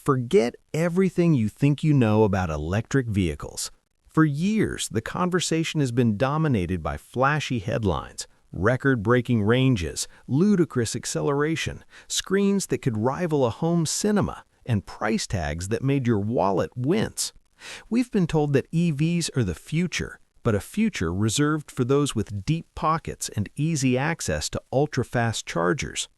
Forget everything you think you know about electric vehicles. For years, the conversation has been dominated by flashy headlines, record-breaking ranges, ludicrous acceleration, screens that could rival a home cinema, and price tags that made your wallet wince. We've been told that EVs are the future, but a future reserved for those with deep pockets and easy access to ultra-fast chargers.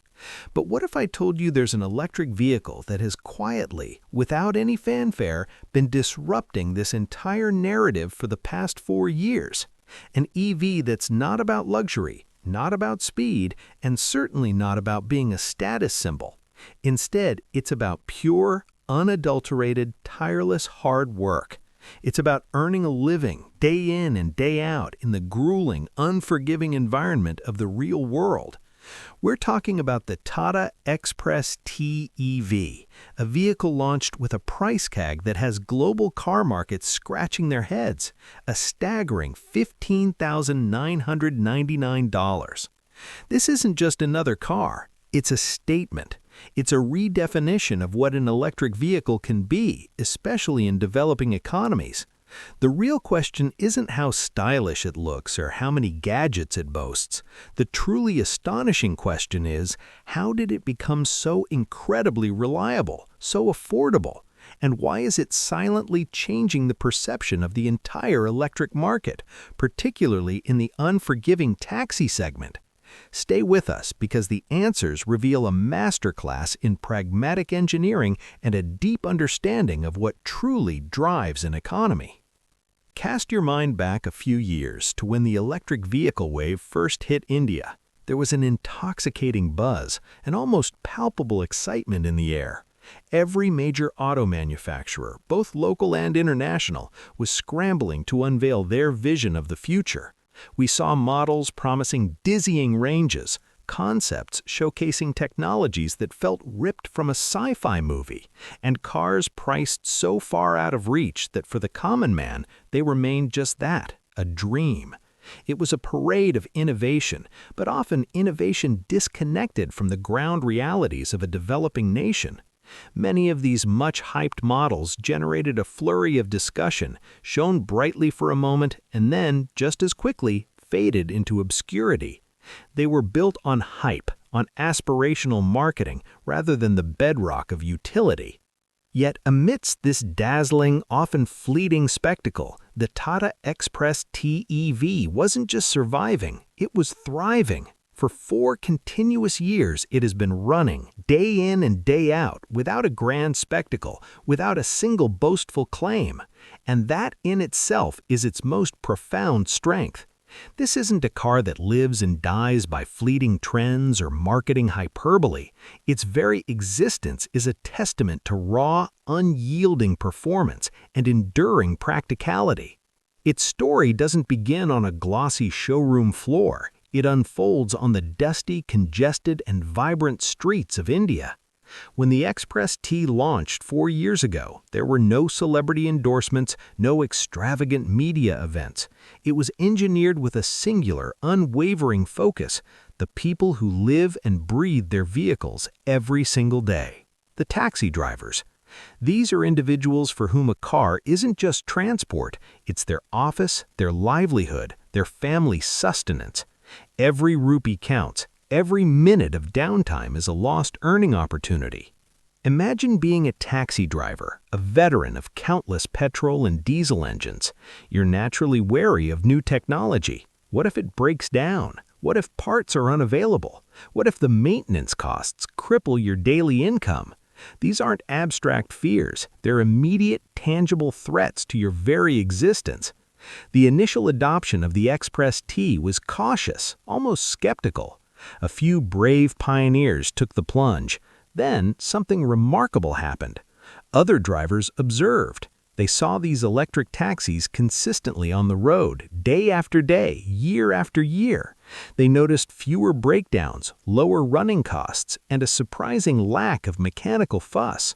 But what if I told you there's an electric vehicle that has quietly, without any fanfare, been disrupting this entire narrative for the past 4 years? An EV that's not about luxury, not about speed, and certainly not about being a status symbol. Instead, it's about pure, unadulterated, tireless hard work. It's about earning a living day in and day out in the grueling, unforgiving environment of the real world. We're talking about the Tata XPRES-T EV, a vehicle launched with a price tag that has global car markets scratching their heads, a staggering $15,999. This isn't just another car, it's a statement. It's a redefinition of what an electric vehicle can be, especially in developing economies. The real question isn't how stylish it looks or how many gadgets it boasts. The truly astonishing question is, how did it become so incredibly reliable, so affordable? And why is it silently changing the perception of the entire electric market, particularly in the unforgiving taxi segment? Stay with us because the answers reveal a masterclass in pragmatic engineering and a deep understanding of what truly drives an economy. Cast your mind back a few years to when the electric vehicle wave first hit India. There was an intoxicating buzz, an almost palpable excitement in the air. Every major auto manufacturer, both local and international, was scrambling to unveil their vision of the future. We saw models promising dizzying ranges, concepts showcasing technologies that felt ripped from a sci-fi movie, and cars priced so far out of reach that for the common man, they remained just that, a dream. It was a parade of innovation, but often innovation disconnected from the ground realities of a developing nation. Many of these much-hyped models generated a flurry of discussion, shone brightly for a moment, and then, just as quickly, faded into obscurity. They were built on hype, on aspirational marketing, rather than the bedrock of utility. Yet amidst this dazzling, often fleeting spectacle, the Tata XPRES-T EV wasn't just surviving, it was thriving. For 4 continuous years, it has been running, day in and day out, without a grand spectacle, without a single boastful claim. And that in itself is its most profound strength. This isn't a car that lives and dies by fleeting trends or marketing hyperbole. Its very existence is a testament to raw, unyielding performance and enduring practicality. Its story doesn't begin on a glossy showroom floor. It unfolds on the dusty, congested, and vibrant streets of India. When the XPRES-T launched 4 years ago, there were no celebrity endorsements, no extravagant media events. It was engineered with a singular, unwavering focus: the people who live and breathe their vehicles every single day. The taxi drivers. These are individuals for whom a car isn't just transport, it's their office, their livelihood, their family sustenance. Every rupee counts. Every minute of downtime is a lost earning opportunity. Imagine being a taxi driver, a veteran of countless petrol and diesel engines. You're naturally wary of new technology. What if it breaks down? What if parts are unavailable? What if the maintenance costs cripple your daily income? These aren't abstract fears. They're immediate, tangible threats to your very existence. The initial adoption of the XPRES-T was cautious, almost skeptical. A few brave pioneers took the plunge. Then something remarkable happened. Other drivers observed. They saw these electric taxis consistently on the road, day after day, year after year. They noticed fewer breakdowns, lower running costs, and a surprising lack of mechanical fuss.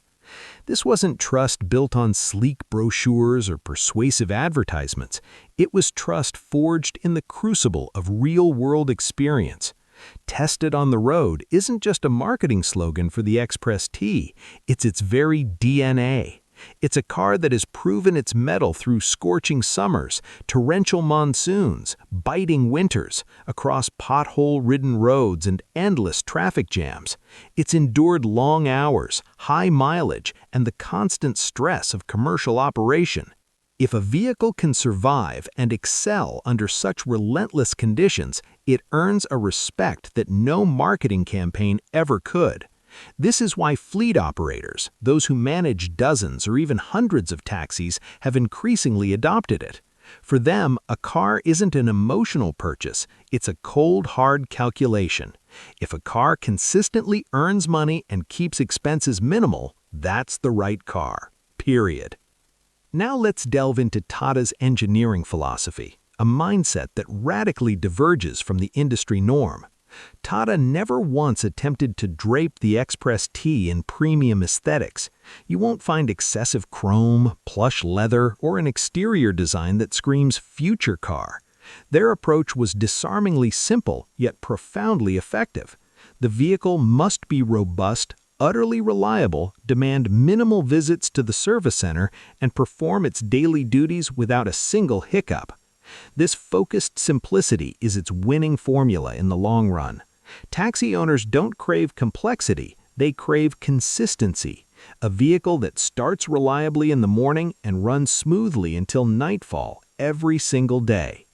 This wasn't trust built on sleek brochures or persuasive advertisements. It was trust forged in the crucible of real-world experience. Tested on the road isn't just a marketing slogan for the XPRES-T, it's its very DNA. It's a car that has proven its mettle through scorching summers, torrential monsoons, biting winters, across pothole-ridden roads and endless traffic jams. It's endured long hours, high mileage, and the constant stress of commercial operation. If a vehicle can survive and excel under such relentless conditions, it earns a respect that no marketing campaign ever could. This is why fleet operators, those who manage dozens or even hundreds of taxis, have increasingly adopted it. For them, a car isn't an emotional purchase, it's a cold, hard calculation. If a car consistently earns money and keeps expenses minimal, that's the right car. Period. Now let's delve into Tata's engineering philosophy, a mindset that radically diverges from the industry norm. Tata never once attempted to drape the XPRES-T in premium aesthetics. You won't find excessive chrome, plush leather, or an exterior design that screams future car. Their approach was disarmingly simple, yet profoundly effective. The vehicle must be robust, utterly reliable, demand minimal visits to the service center, and perform its daily duties without a single hiccup. This focused simplicity is its winning formula in the long run. Taxi owners don't crave complexity, they crave consistency. A vehicle that starts reliably in the morning and runs smoothly until nightfall every single day.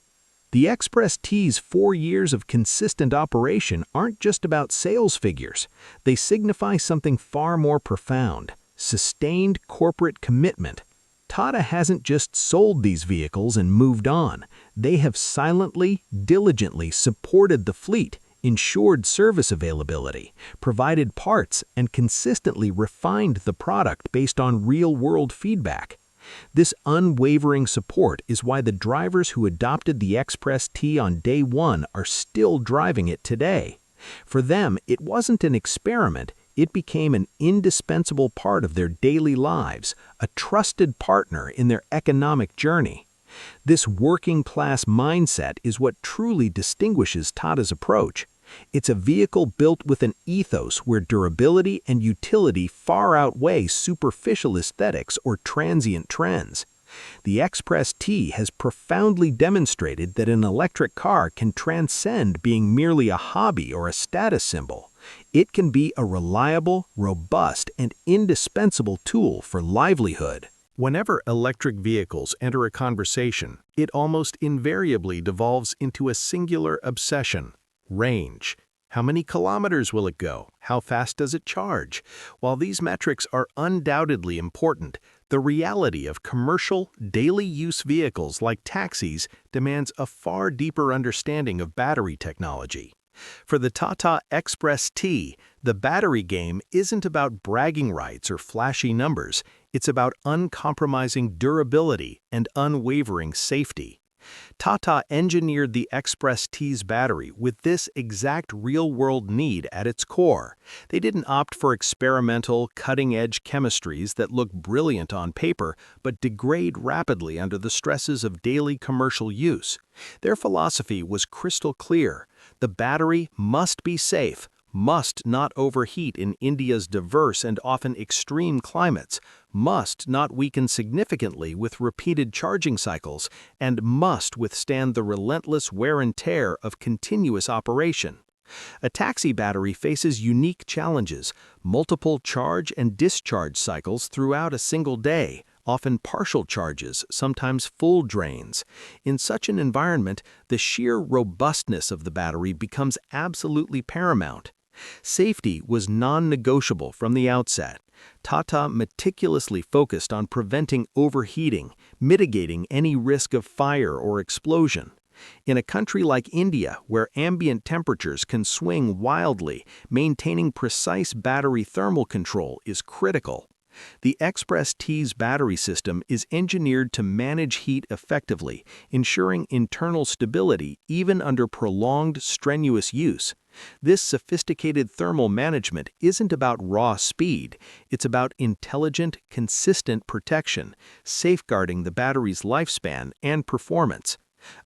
The XPRES-T's 4 years of consistent operation aren't just about sales figures. They signify something far more profound: sustained corporate commitment. Tata hasn't just sold these vehicles and moved on. They have silently, diligently supported the fleet, ensured service availability, provided parts, and consistently refined the product based on real-world feedback. This unwavering support is why the drivers who adopted the XPRES-T on day one are still driving it today. For them, it wasn't an experiment. It became an indispensable part of their daily lives, a trusted partner in their economic journey. This working-class mindset is what truly distinguishes Tata's approach. It's a vehicle built with an ethos where durability and utility far outweigh superficial aesthetics or transient trends. The XPRES-T has profoundly demonstrated that an electric car can transcend being merely a hobby or a status symbol. It can be a reliable, robust, and indispensable tool for livelihood. Whenever electric vehicles enter a conversation, it almost invariably devolves into a singular obsession: range. How many kilometers will it go? How fast does it charge? While these metrics are undoubtedly important, the reality of commercial, daily-use vehicles like taxis demands a far deeper understanding of battery technology. For the Tata XPRES-T, the battery game isn't about bragging rights or flashy numbers, it's about uncompromising durability and unwavering safety. Tata engineered the XPRES-T's battery with this exact real-world need at its core. They didn't opt for experimental, cutting-edge chemistries that look brilliant on paper but degrade rapidly under the stresses of daily commercial use. Their philosophy was crystal clear: the battery must be safe, must not overheat in India's diverse and often extreme climates, must not weaken significantly with repeated charging cycles, and must withstand the relentless wear and tear of continuous operation. A taxi battery faces unique challenges: multiple charge and discharge cycles throughout a single day, often partial charges, sometimes full drains. In such an environment, the sheer robustness of the battery becomes absolutely paramount. Safety was non-negotiable from the outset. Tata meticulously focused on preventing overheating, mitigating any risk of fire or explosion. In a country like India, where ambient temperatures can swing wildly, maintaining precise battery thermal control is critical. The XPRES-T's battery system is engineered to manage heat effectively, ensuring internal stability even under prolonged, strenuous use. This sophisticated thermal management isn't about raw speed, it's about intelligent, consistent protection, safeguarding the battery's lifespan and performance.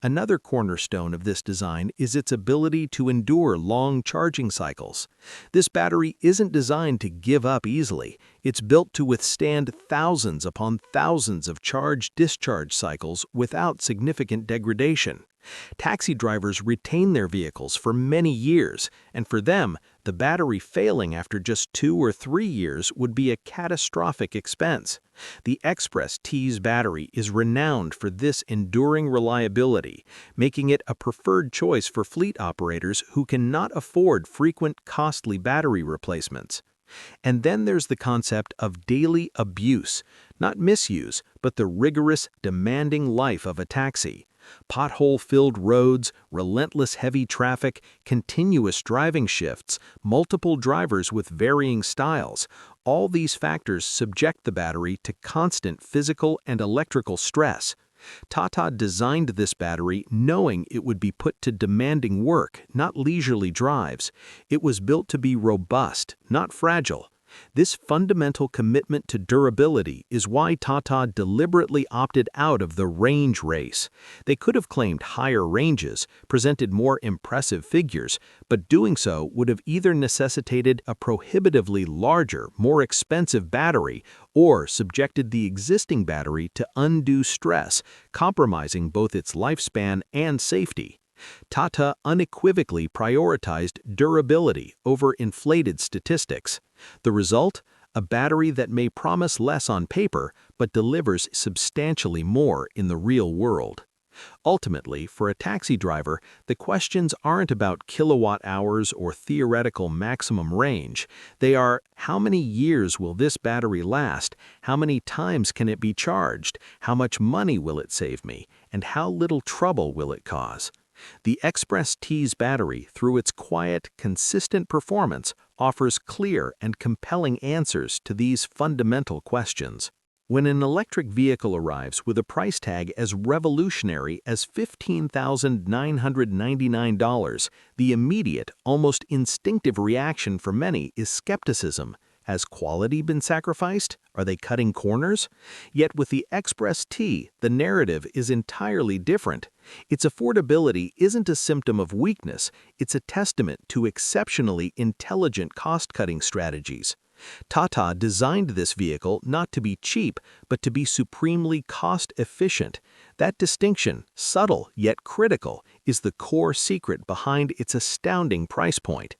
Another cornerstone of this design is its ability to endure long charging cycles. This battery isn't designed to give up easily. It's built to withstand thousands upon thousands of charge-discharge cycles without significant degradation. Taxi drivers retain their vehicles for many years, and for them, the battery failing after just 2 or 3 years would be a catastrophic expense. The XPRES-T's battery is renowned for this enduring reliability, making it a preferred choice for fleet operators who cannot afford frequent, costly battery replacements. And then there's the concept of daily abuse, not misuse, but the rigorous, demanding life of a taxi. Pothole-filled roads, relentless heavy traffic, continuous driving shifts, multiple drivers with varying styles, all these factors subject the battery to constant physical and electrical stress. Tata designed this battery knowing it would be put to demanding work, not leisurely drives. It was built to be robust, not fragile. This fundamental commitment to durability is why Tata deliberately opted out of the range race. They could have claimed higher ranges, presented more impressive figures, but doing so would have either necessitated a prohibitively larger, more expensive battery or subjected the existing battery to undue stress, compromising both its lifespan and safety. Tata unequivocally prioritized durability over inflated statistics. The result? A battery that may promise less on paper, but delivers substantially more in the real world. Ultimately, for a taxi driver, the questions aren't about kilowatt hours or theoretical maximum range. They are, how many years will this battery last? How many times can it be charged? How much money will it save me? And how little trouble will it cause? The XPRES-T's battery, through its quiet, consistent performance, offers clear and compelling answers to these fundamental questions. When an electric vehicle arrives with a price tag as revolutionary as $15,999, the immediate, almost instinctive reaction for many is skepticism. Has quality been sacrificed? Are they cutting corners? Yet with the XPRES-T, the narrative is entirely different. Its affordability isn't a symptom of weakness, it's a testament to exceptionally intelligent cost-cutting strategies. Tata designed this vehicle not to be cheap, but to be supremely cost-efficient. That distinction, subtle yet critical, is the core secret behind its astounding price point.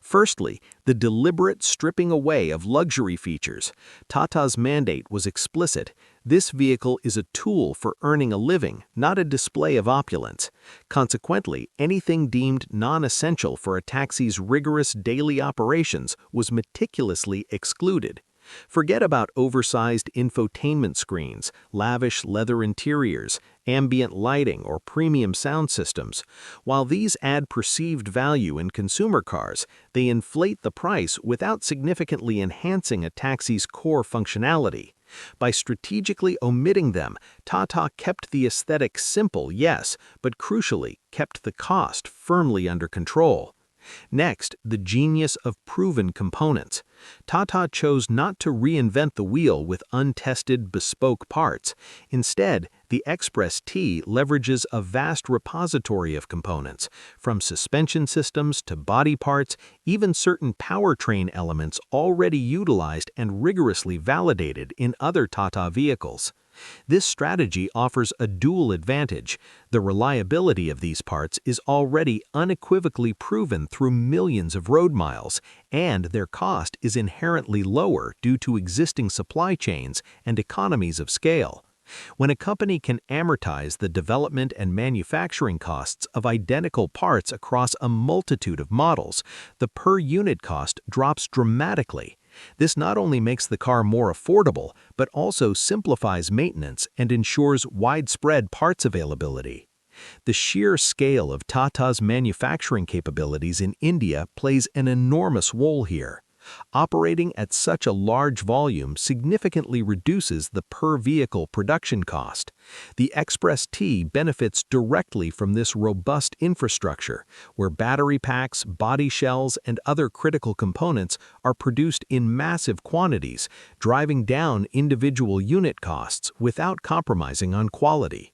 Firstly, the deliberate stripping away of luxury features. Tata's mandate was explicit. This vehicle is a tool for earning a living, not a display of opulence. Consequently, anything deemed non-essential for a taxi's rigorous daily operations was meticulously excluded. Forget about oversized infotainment screens, lavish leather interiors, ambient lighting, or premium sound systems. While these add perceived value in consumer cars, they inflate the price without significantly enhancing a taxi's core functionality. By strategically omitting them, Tata kept the aesthetic simple, yes, but crucially, kept the cost firmly under control. Next, the genius of proven components. Tata chose not to reinvent the wheel with untested, bespoke parts. Instead, the XPRES-T leverages a vast repository of components, from suspension systems to body parts, even certain powertrain elements already utilized and rigorously validated in other Tata vehicles. This strategy offers a dual advantage. The reliability of these parts is already unequivocally proven through millions of road miles, and their cost is inherently lower due to existing supply chains and economies of scale. When a company can amortize the development and manufacturing costs of identical parts across a multitude of models, the per-unit cost drops dramatically. This not only makes the car more affordable, but also simplifies maintenance and ensures widespread parts availability. The sheer scale of Tata's manufacturing capabilities in India plays an enormous role here. Operating at such a large volume significantly reduces the per-vehicle production cost. The XPRES-T benefits directly from this robust infrastructure, where battery packs, body shells, and other critical components are produced in massive quantities, driving down individual unit costs without compromising on quality.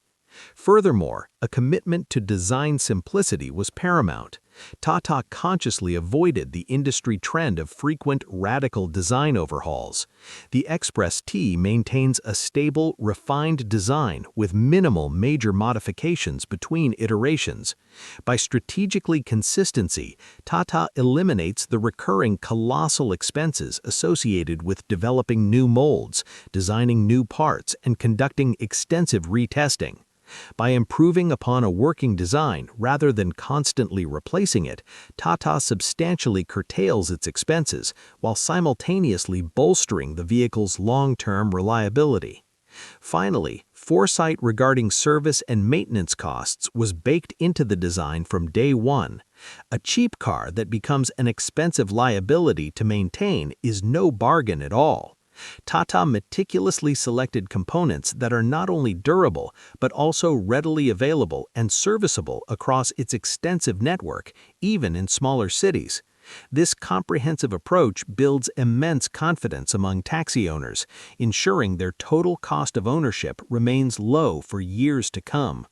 Furthermore, a commitment to design simplicity was paramount. Tata consciously avoided the industry trend of frequent radical design overhauls. The XPRES-T maintains a stable, refined design with minimal major modifications between iterations. By strategically consistency, Tata eliminates the recurring colossal expenses associated with developing new molds, designing new parts, and conducting extensive retesting. By improving upon a working design rather than constantly replacing it, Tata substantially curtails its expenses while simultaneously bolstering the vehicle's long-term reliability. Finally, foresight regarding service and maintenance costs was baked into the design from day one. A cheap car that becomes an expensive liability to maintain is no bargain at all. Tata meticulously selected components that are not only durable, but also readily available and serviceable across its extensive network, even in smaller cities. This comprehensive approach builds immense confidence among taxi owners, ensuring their total cost of ownership remains low for years to come.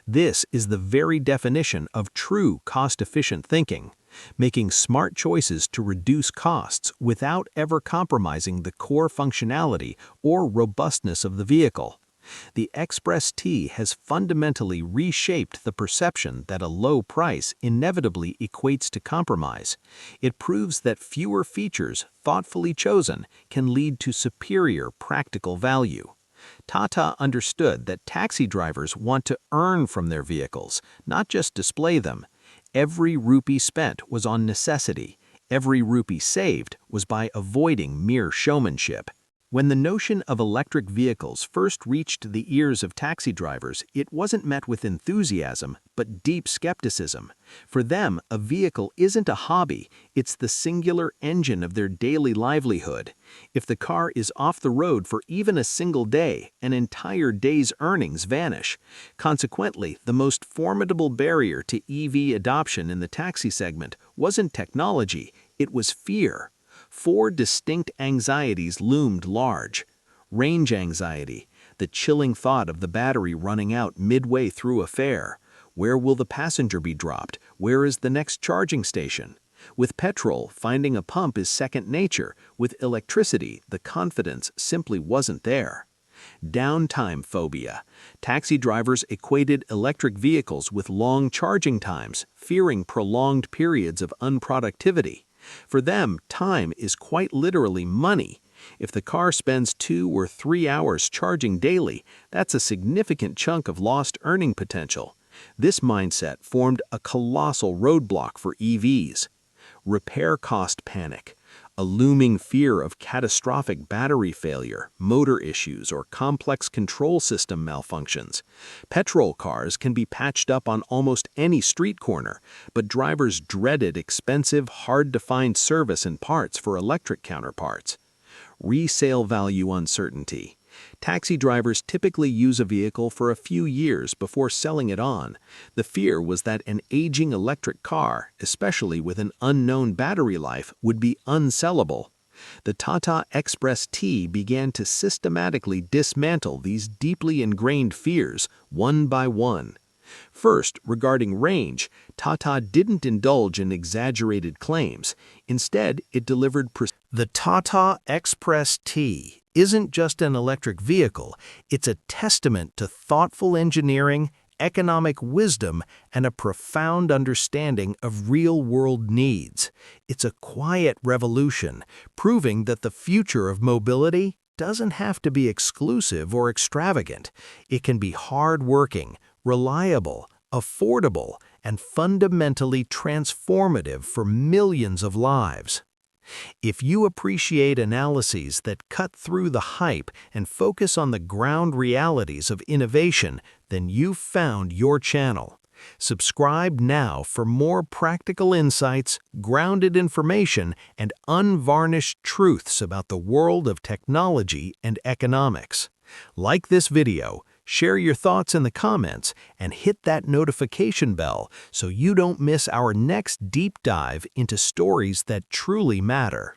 This is the very definition of true cost-efficient thinking, making smart choices to reduce costs without ever compromising the core functionality or robustness of the vehicle. The XPRES-T has fundamentally reshaped the perception that a low price inevitably equates to compromise. It proves that fewer features, thoughtfully chosen, can lead to superior practical value. Tata understood that taxi drivers want to earn from their vehicles, not just display them. Every rupee spent was on necessity. Every rupee saved was by avoiding mere showmanship. When the notion of electric vehicles first reached the ears of taxi drivers, it wasn't met with enthusiasm, but deep skepticism. For them, a vehicle isn't a hobby, it's the singular engine of their daily livelihood. If the car is off the road for even a single day, an entire day's earnings vanish. Consequently, the most formidable barrier to EV adoption in the taxi segment wasn't technology, it was fear. Four distinct anxieties loomed large. Range anxiety, the chilling thought of the battery running out midway through a fare. Where will the passenger be dropped? Where is the next charging station? With petrol, finding a pump is second nature. With electricity, the confidence simply wasn't there. Downtime phobia. Taxi drivers equated electric vehicles with long charging times, fearing prolonged periods of unproductivity. For them, time is quite literally money. If the car spends 2 or 3 hours charging daily, that's a significant chunk of lost earning potential. This mindset formed a colossal roadblock for EVs. Repair cost panic. A looming fear of catastrophic battery failure, motor issues, or complex control system malfunctions. Petrol cars can be patched up on almost any street corner, but drivers dreaded expensive, hard-to-find service and parts for electric counterparts. Resale value uncertainty. Taxi drivers typically use a vehicle for a few years before selling it on. The fear was that an aging electric car, especially with an unknown battery life, would be unsellable. The Tata XPRES-T began to systematically dismantle these deeply ingrained fears one by one. First, regarding range, Tata didn't indulge in exaggerated claims. Instead, it delivered The Tata XPRES-T isn't just an electric vehicle, it's a testament to thoughtful engineering, economic wisdom, and a profound understanding of real-world needs. It's a quiet revolution, proving that the future of mobility doesn't have to be exclusive or extravagant. It can be hard-working, reliable, affordable, and fundamentally transformative for millions of lives. If you appreciate analyses that cut through the hype and focus on the ground realities of innovation, then you've found your channel. Subscribe now for more practical insights, grounded information, and unvarnished truths about the world of technology and economics. Like this video, share your thoughts in the comments, and hit that notification bell so you don't miss our next deep dive into stories that truly matter.